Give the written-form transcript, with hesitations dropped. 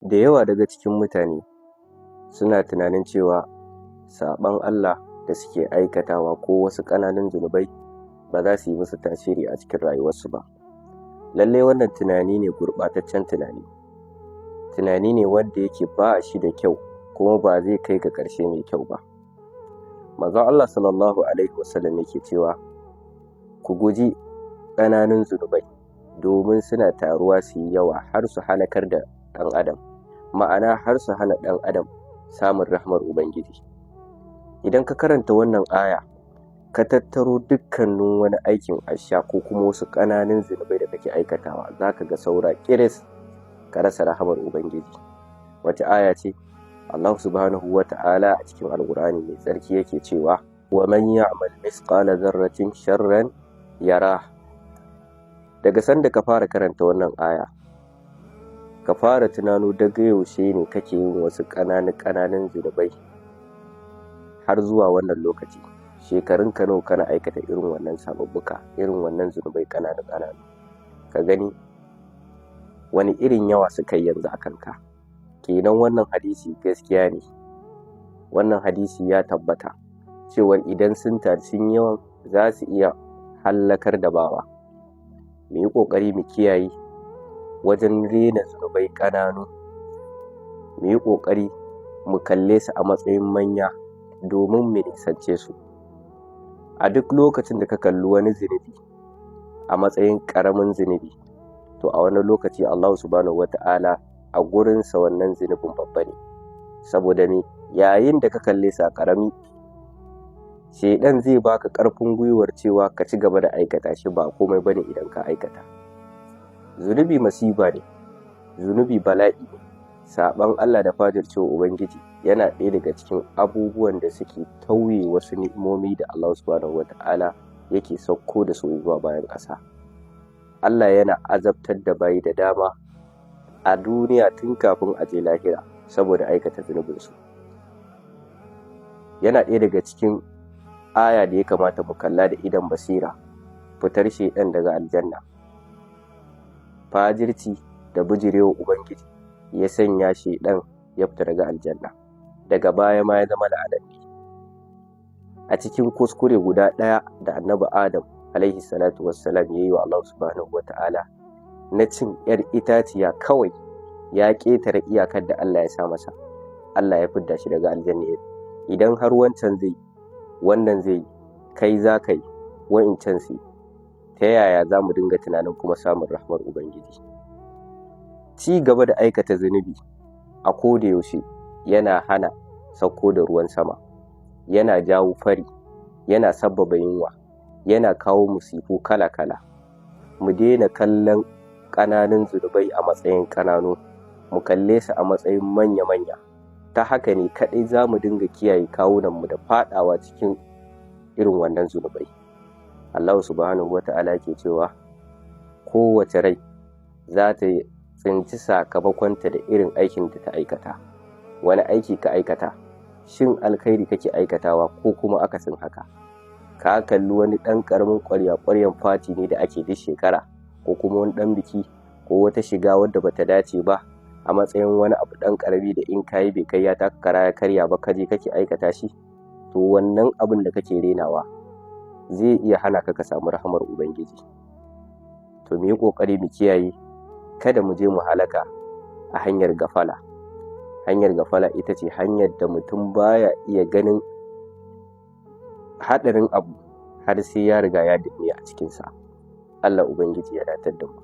Da yawa daga cikin mutane suna tunanin cewa saɓon Allah da suke aikatawa ko wasu ƙananun zunubai ba za su yi musu tasiri a cikin rayuwarsu ba. Lallai wannan tunani ne gurɓataccen tunani ne wanda yake ba shi da kyau kuma ba zai kai ga ƙarshe mai kyau ba. Manzon Allah sallallahu alaihi wasallam yake cewa ku guji ƙananun zunubai domin suna taruwa su yi yawa har su halakar da ɗan adam, ma'ana har su hana ɗan adam samun rahmar Ubangiji. Idan ka karanta wannan aya ka tattaro dukkanin wani aikin asha ko kuma wasu ƙananun zunubai da kake aikatawa, za ka ga saura ƙiris ka rasa rahmar Ubangiji. Wata aya ce Allah subhanahu wa ta'ala a cikin Alƙur'ani mai tsarki yake cewa wa man ya'mal misqala dharratin sharran yara. Daga sanda ka fara karanta wannan aya ka fara tunano daga yaushe ne kake yin wasu ƙananan zunubai har zuwa wannan lokaci, shekarun ka nawa kana aikata irin wannan sababbuka, irin wannan zunubai ƙananu, ka gani wani irin yawa suka yi yanzu a kanka. Kenan wannan hadisi gaskiya ne, wannan hadisi ya tabbata cewa idan sun yawan za su iya hallakar da bawa. Mu yi ƙoƙari mu kiyaye wajen rena zunubai ƙananu, mu yi ƙoƙari mu kalle su a matsayin manya domin mu nisance su. A duk lokacin da ka kalli wani zunubi a matsayin ƙaramin zunubi, to a wani lokaci Allah subhanahu wata'ala a gurinsa wannan zunubin babba ne. Saboda me? Yayin da ka kalle sa ƙarami, shaiɗan zai baka ƙarfin gwiwar cewa ka ci gaba da aikata shi, ba komai bane idan ka aikata. Zunubi masifa ne, zunubi bala'i ne. Saɓon Allah da fajircewa Ubangiji yana ɗaya daga cikin abubuwan da suke tauye wasu ni'imomi da Allah subhanahu wata'ala yake sauko da su zuwa bayan ƙasa. Allah yana azabtar da bayi da dama a duniya tun kafin a je lahira saboda aikata zunubinsu. Yana ɗaya daga cikin aya da ya kamata mu kalla da idon basira, fitar shaiɗan daga aljanna. Fajirci da bijirewa Ubangiji ya sanya shaiɗan ya fita daga aljanna, daga baya ma ya zama la'ananne. A cikin kuskure guda ɗaya da annabi Adam alaihi salatu wassalam ya yi wa Allah subhanahu wata'ala na cin 'yar itaciya, kawai ya ƙetare iyakar da Allah ya sa masa, Allah ya fidda shi daga aljanna. Idan har wancan zai, wannan zai, kai za ka yi, wa'incan su, ta yaya za mu dinga tunanin kuma samun rahmar Ubangiji? Ci gaba da aikata zunubi a koda yaushe yana hana sauko da ruwan sama, yana jawo fari, yana sabbaba yunwa, yana kawo musifu kala-kala. Mu daina kallon ƙananun zunubai a matsayin ƙananu, mu kalle su a matsayin manya-manya. Ta haka ne kaɗai za mu dinga kiyaye kawunanmu da faɗawa cikin irin wannan zunubai. Allah subhanahu wa ta'ala ke cewa kowace rai za ta tsinci sakamakonta da irin aikin da ta aikata. Wani aiki ka aikata? Shin alkhairi kake aikatawa ko kuma akasin haka? Ka kalli wani ɗan ƙaramin ƙwarya-ƙwaryan fati ne da ake duk shekara, ko kuma wani ɗan biki ko wata shiga wadda bata dace ba a matsayin wani abu ɗan ƙarami da in kayi bai kai ya taka kara ya karya ba, kaje kake aikata shi, to wannan abin da kake renawa zai iya hana ka samu rahmar Ubangiji. To mu yi ƙoƙari mu kiyaye kada mu je mu halaka a hanyar gafala. Hanyar gafala ita ce hanyar da mutum baya iya ganin haɗarin abu har sai ya riga ya danne a cikinsa. Allah Ubangiji ya datar da mu.